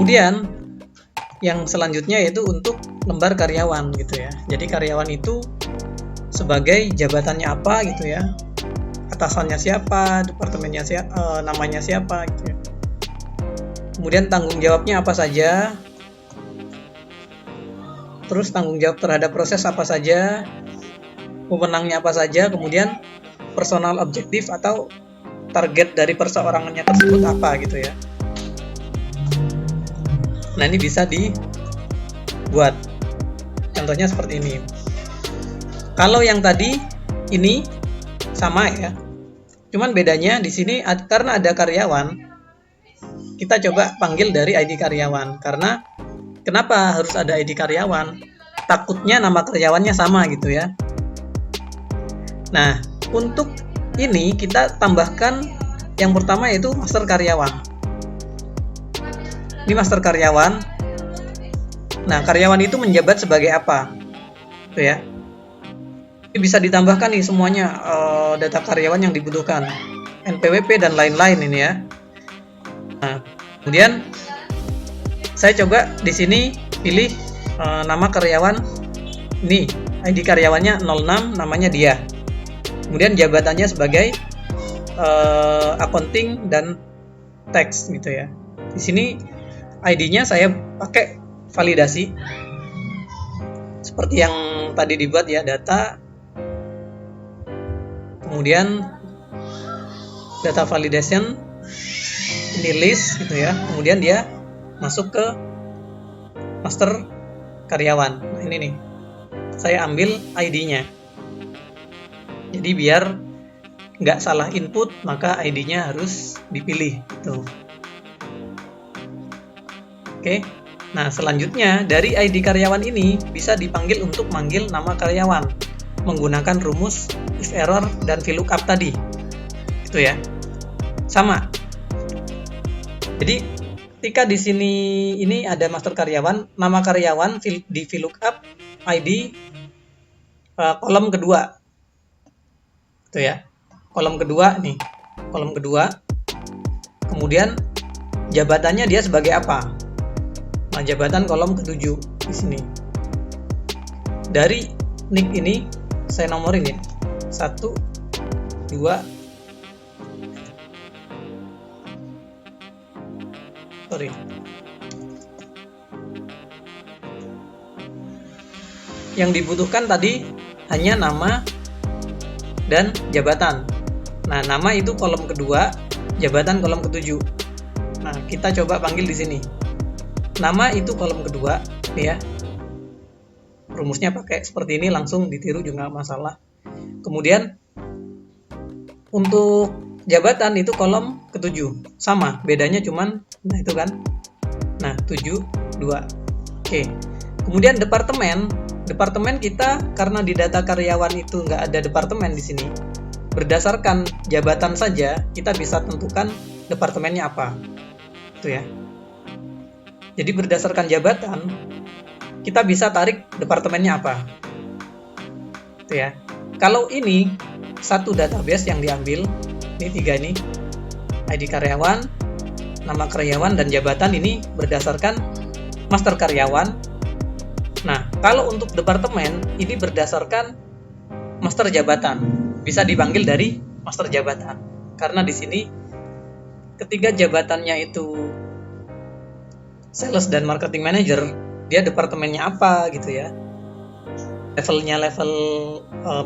Kemudian yang selanjutnya yaitu untuk lembar karyawan gitu ya. Jadi karyawan itu sebagai jabatannya apa gitu ya, atasannya siapa, departemennya siapa, namanya siapa gitu ya. Kemudian tanggung jawabnya apa saja, terus tanggung jawab terhadap proses apa saja, wewenangnya apa saja, kemudian personal objektif atau target dari perseorangannya tersebut apa gitu ya. Nah, ini bisa dibuat. Contohnya seperti ini. Kalau yang tadi ini sama ya. Cuman bedanya di sini karena ada karyawan, kita coba panggil dari ID karyawan. Karena kenapa harus ada ID karyawan? Takutnya nama karyawannya sama gitu ya. Nah, untuk ini kita tambahkan yang pertama yaitu master karyawan. Ini master karyawan. Nah, karyawan itu menjabat sebagai apa? Itu ya. Ini bisa ditambahkan nih semuanya data karyawan yang dibutuhkan, NPWP dan lain-lain ini ya. Nah, kemudian saya coba di sini pilih nama karyawan ini, ID karyawannya 06, namanya dia. Kemudian jabatannya sebagai accounting dan tax gitu ya. Di sini ID-nya saya pakai validasi seperti yang tadi dibuat ya, data, kemudian data validation, ini list gitu ya, kemudian dia masuk ke master karyawan. Nah, ini nih, saya ambil ID-nya. Jadi biar nggak salah input, maka ID-nya harus dipilih gitu. Oke. Nah, selanjutnya dari ID karyawan ini bisa dipanggil untuk manggil nama karyawan menggunakan rumus if error dan VLOOKUP tadi. Itu ya. Sama. Jadi ketika di sini ini ada master karyawan, nama karyawan di VLOOKUP ID kolom kedua. Itu ya. Kolom kedua nih. Kolom kedua. Kemudian jabatannya dia sebagai apa? Nah, jabatan kolom ke-7 di sini. Dari nick ini saya nomorin ya. 1 2 sorry. Yang dibutuhkan tadi hanya nama dan jabatan. Nah, nama itu kolom kedua, jabatan kolom ke-7. Nah, kita coba panggil di sini. Nama itu kolom kedua, ya. Rumusnya pakai seperti ini, langsung ditiru juga nggak masalah. Kemudian untuk jabatan itu kolom ke-7, sama, bedanya cuman, nah itu kan, nah 7, 2. Oke. Kemudian departemen kita karena di data karyawan itu nggak ada departemen di sini. Berdasarkan jabatan saja kita bisa tentukan departemennya apa, itu ya. Jadi berdasarkan jabatan, kita bisa tarik departemennya apa. Itu ya. Kalau ini satu database yang diambil, ini 3 ini, ID karyawan, nama karyawan, dan jabatan ini berdasarkan master karyawan. Nah, kalau untuk departemen, ini berdasarkan master jabatan. Bisa dipanggil dari master jabatan. Karena di sini, ketika jabatannya itu sales dan marketing manager, dia departemennya apa gitu ya, levelnya level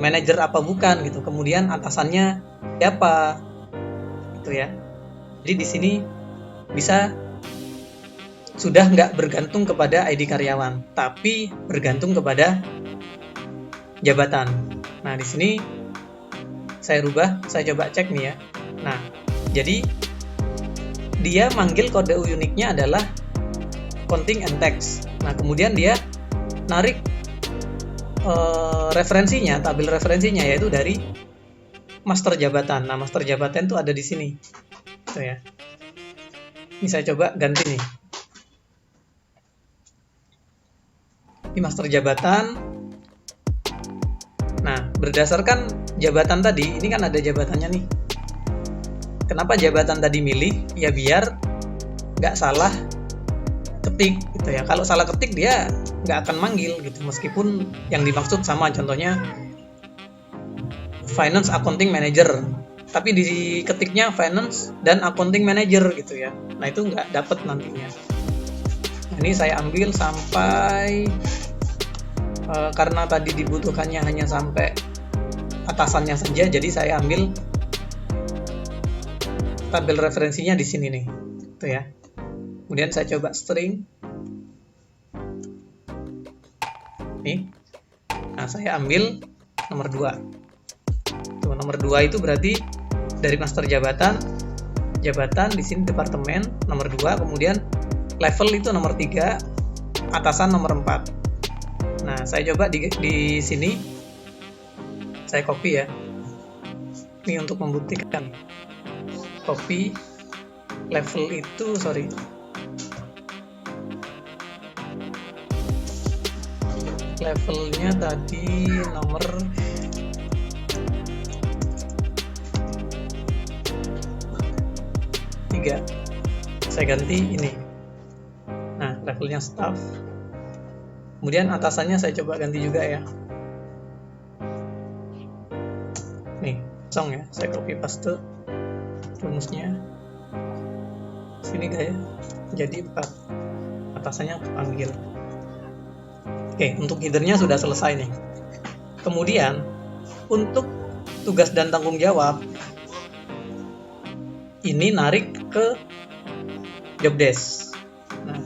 manager apa bukan gitu, kemudian atasannya siapa gitu ya. Jadi di sini bisa sudah nggak bergantung kepada ID karyawan, tapi bergantung kepada jabatan. Nah, di sini saya rubah, saya coba cek nih ya. Nah, jadi dia manggil kode uniknya adalah accounting and tax. Nah, kemudian dia narik referensinya, tabel referensinya yaitu dari master jabatan. Nah, master jabatan itu ada di sini. Gitu ya. Ini saya coba ganti nih. Ini master jabatan. Nah, berdasarkan jabatan tadi, ini kan ada jabatannya nih. Kenapa jabatan tadi milih? Ya biar nggak salah ketik gitu ya. Kalau salah ketik dia nggak akan manggil gitu, meskipun yang dimaksud sama, contohnya finance accounting manager, tapi di ketiknya finance dan accounting manager gitu ya. Nah itu nggak dapet nantinya. Nah, ini saya ambil sampai karena tadi dibutuhkannya hanya sampai atasannya saja, jadi saya ambil tabel referensinya di sini nih, gitu ya. Kemudian saya coba string, nih. Nah saya ambil nomor 2. Tuh, nomor 2 itu berarti dari master jabatan di sini departemen nomor 2, kemudian level itu nomor 3, atasan nomor 4. Nah, saya coba di sini saya copy ya. Ini untuk membuktikan. Copy level itu, levelnya tadi nomor 3. Saya ganti ini. Nah, levelnya staff. Kemudian atasannya saya coba ganti juga ya. Nih, kosong ya. Saya copy paste rumusnya. Sini gak ya? Jadi 4. Atasannya panggil. Oke, untuk headernya sudah selesai nih. Kemudian untuk tugas dan tanggung jawab ini narik ke job desk. Nah,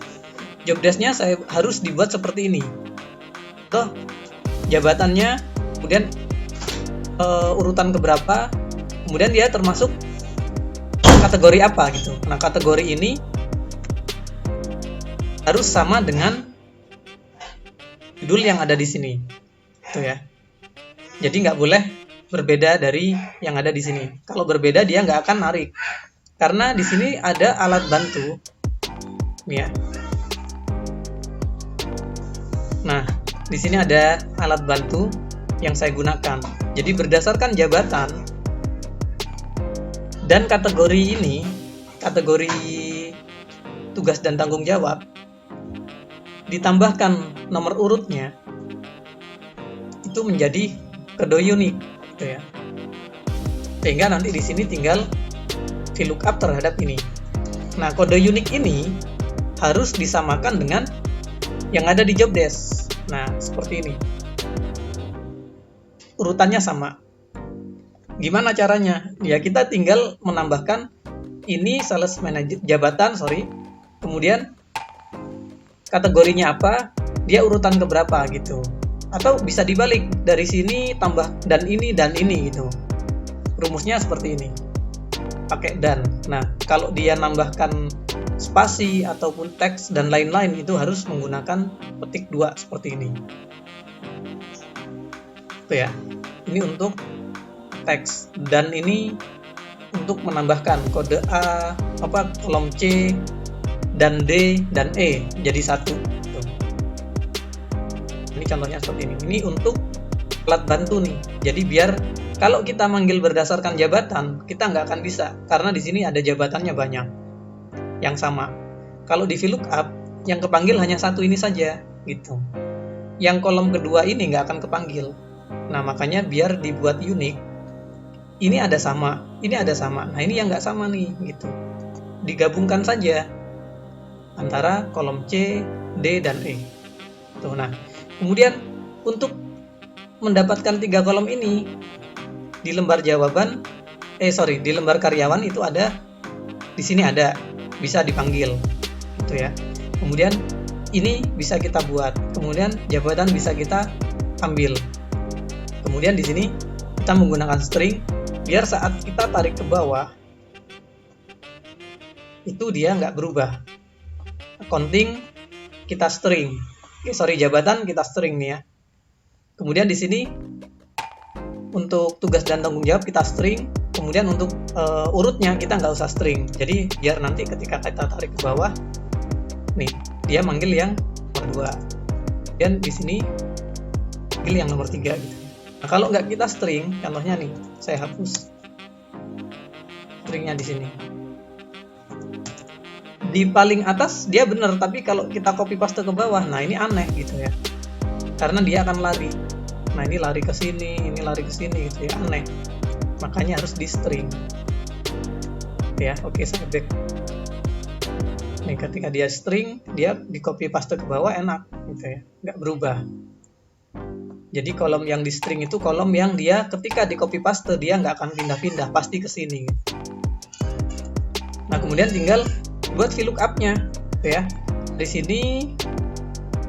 job desk-nya saya harus dibuat seperti ini. Tuh, jabatannya, kemudian urutan keberapa, kemudian dia termasuk kategori apa gitu. Nah, kategori ini harus sama dengan judul yang ada di sini. Tuh ya. Jadi nggak boleh berbeda dari yang ada di sini. Kalau berbeda dia nggak akan narik. Karena di sini ada alat bantu. Nih ya. Nah, di sini ada alat bantu yang saya gunakan. Jadi berdasarkan jabatan dan kategori ini, kategori tugas dan tanggung jawab, ditambahkan nomor urutnya, itu menjadi kode unik, gitu ya. Sehingga nanti di sini tinggal VLOOKUP terhadap ini. Nah, kode unik ini harus disamakan dengan yang ada di job desk. Nah, seperti ini. Urutannya sama. Gimana caranya? Ya, kita tinggal menambahkan ini sales manager jabatan, kemudian kategorinya apa, dia urutan keberapa gitu. Atau bisa dibalik, dari sini tambah dan ini gitu. Rumusnya seperti ini. Pakai dan. Nah, kalau dia nambahkan spasi ataupun teks dan lain-lain itu harus menggunakan petik 2 seperti ini. Itu ya. Ini untuk teks dan ini untuk menambahkan kode A, kolom C dan D dan E jadi 1. Ini contohnya seperti ini. Ini untuk alat bantu nih. Jadi biar kalau kita manggil berdasarkan jabatan, kita nggak akan bisa karena di sini ada jabatannya banyak yang sama. Kalau di VLOOKUP yang kepanggil hanya satu ini saja gitu. Yang kolom kedua ini nggak akan kepanggil. Nah, makanya biar dibuat unik, ini ada sama, ini ada sama. Nah, ini yang nggak sama nih gitu. Digabungkan saja antara kolom C, D dan E. Tuh, nah, kemudian untuk mendapatkan 3 kolom ini di lembar jawaban, di lembar karyawan itu ada, di sini ada, bisa dipanggil, gitu ya. Kemudian ini bisa kita buat, kemudian jabatan bisa kita ambil. Kemudian di sini kita menggunakan string, biar saat kita tarik ke bawah, itu dia nggak berubah. Accounting kita string, jabatan kita string nih ya. Kemudian di sini untuk tugas dan tanggung jawab kita string, kemudian untuk urutnya kita nggak usah string. Jadi biar nanti ketika kita tarik ke bawah, nih dia manggil yang nomor 2. Dan di sini manggil yang nomor 3 gitu. Nah, kalau nggak kita string, contohnya nih, saya hapus stringnya di sini. di paling atas dia benar, tapi kalau kita copy paste ke bawah, nah ini aneh gitu ya, karena dia akan lari. Nah ini lari ke sini, ini lari ke sini gitu ya, aneh. Makanya harus di string. Ya, oke, saya back. Nih ketika dia string, dia di copy paste ke bawah enak gitu ya, nggak berubah. Jadi kolom yang di string itu kolom yang dia ketika di copy paste dia nggak akan pindah-pindah, pasti ke sini. Nah kemudian tinggal buat VLOOKUP-nya, ya. Di sini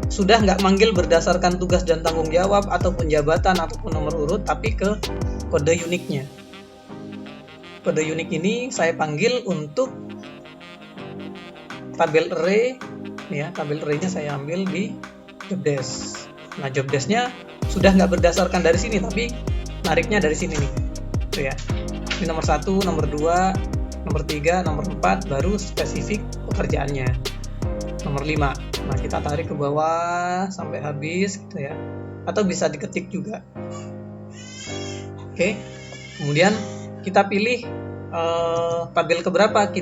sudah nggak manggil berdasarkan tugas dan tanggung jawab ataupun jabatan ataupun nomor urut, tapi ke kode uniknya. Kode unik ini saya panggil untuk tabel array, ya. Tabel array-nya saya ambil di jobdesk. Nah jobdesk-nya sudah nggak berdasarkan dari sini, tapi nariknya dari sini nih, tuh ya. Ini nomor 1, nomor 2, nomor 3, nomor 4, baru spesifik pekerjaannya. Nomor 5. Nah, kita tarik ke bawah sampai habis gitu ya. Atau bisa diketik juga. Oke. Kemudian kita pilih tabel keberapa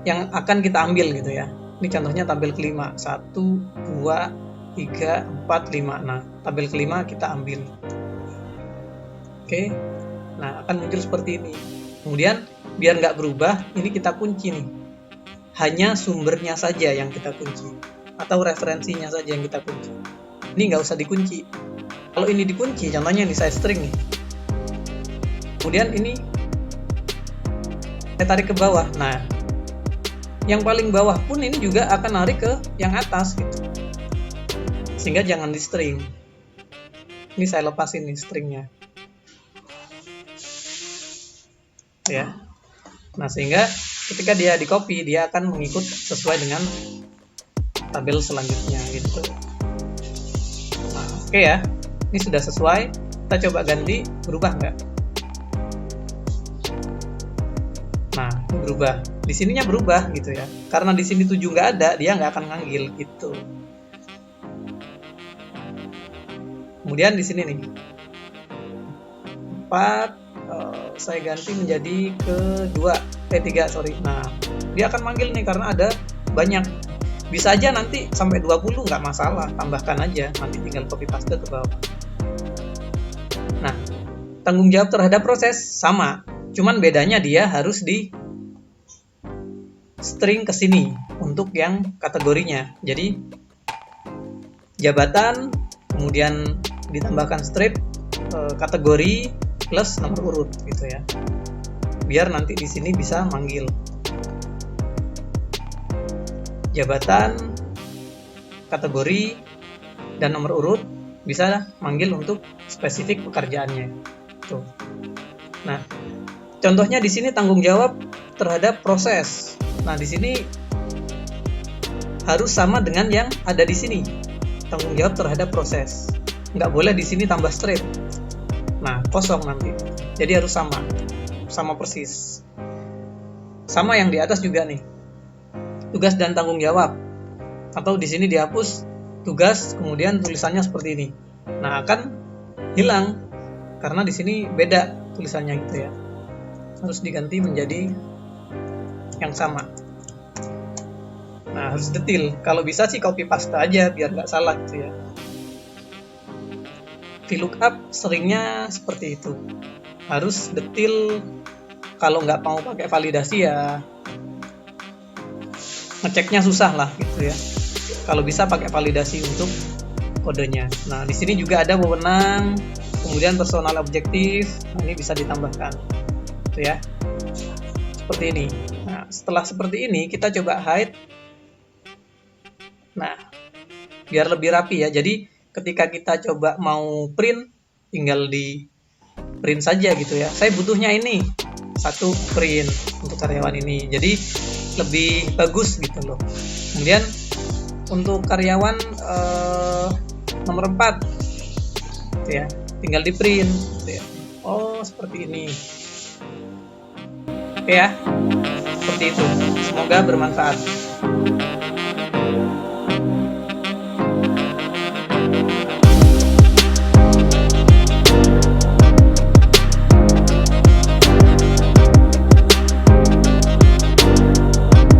yang akan kita ambil gitu ya. Ini contohnya tabel kelima. 1, 2, 3, 4, 5. Nah, tabel kelima kita ambil. Oke. Nah, akan muncul seperti ini. Kemudian biar nggak berubah, ini kita kunci nih. Hanya sumbernya saja yang kita kunci, atau referensinya saja yang kita kunci. Ini nggak usah dikunci. Kalau ini dikunci, contohnya ini saya string nih. Kemudian ini saya tarik ke bawah. Nah, yang paling bawah pun ini juga akan narik ke yang atas gitu. Sehingga jangan di string. Ini saya lepasin nih stringnya. Ya. Nah, sehingga ketika dia di copy, dia akan mengikut sesuai dengan tabel selanjutnya gitu. Nah, oke ya. Ini sudah sesuai. Kita coba ganti, berubah nggak? Nah, berubah. Di sininya berubah gitu ya. Karena di sini 7 nggak ada, dia nggak akan ngambil gitu. Kemudian di sini nih 4 saya ganti menjadi ke-3, sorry. Nah, dia akan manggil nih karena ada banyak. Bisa aja nanti sampai 20 nggak masalah, tambahkan aja, nanti tinggal copy paste ke bawah. Nah, tanggung jawab terhadap proses sama, cuman bedanya dia harus di string ke sini untuk yang kategorinya. Jadi jabatan, kemudian ditambahkan strip, kategori plus nomor urut gitu ya. Biar nanti di sini bisa manggil jabatan, kategori, dan nomor urut, bisa manggil untuk spesifik pekerjaannya. Tuh. Nah, contohnya di sini tanggung jawab terhadap proses. Nah, di sini harus sama dengan yang ada di sini. Tanggung jawab terhadap proses. Nggak boleh di sini tambah strip. Nah, kosong nanti. Jadi harus sama persis. Sama yang di atas juga nih. Tugas dan tanggung jawab. Atau di sini dihapus tugas, kemudian tulisannya seperti ini. Nah, akan hilang karena di sini beda tulisannya gitu ya. Harus diganti menjadi yang sama. Nah, harus detail. Kalau bisa sih copy paste aja biar nggak salah gitu ya. VLOOKUP seringnya seperti itu, harus detail. Kalau nggak mau pakai validasi ya ngeceknya susah lah gitu ya. Kalau bisa pakai validasi untuk kodenya. Nah, di sini juga ada wewenang, kemudian personal objektif. Nah, ini bisa ditambahkan gitu ya, seperti ini. Nah, setelah seperti ini kita coba hide. Nah, biar lebih rapi ya. Jadi ketika kita coba mau print, tinggal di print saja gitu ya. Saya butuhnya ini, 1 print untuk karyawan ini. Jadi lebih bagus gitu loh. Kemudian untuk karyawan nomor 4 gitu ya, tinggal di print gitu ya. Oh, seperti ini. Oke ya. Seperti itu. Semoga bermanfaat.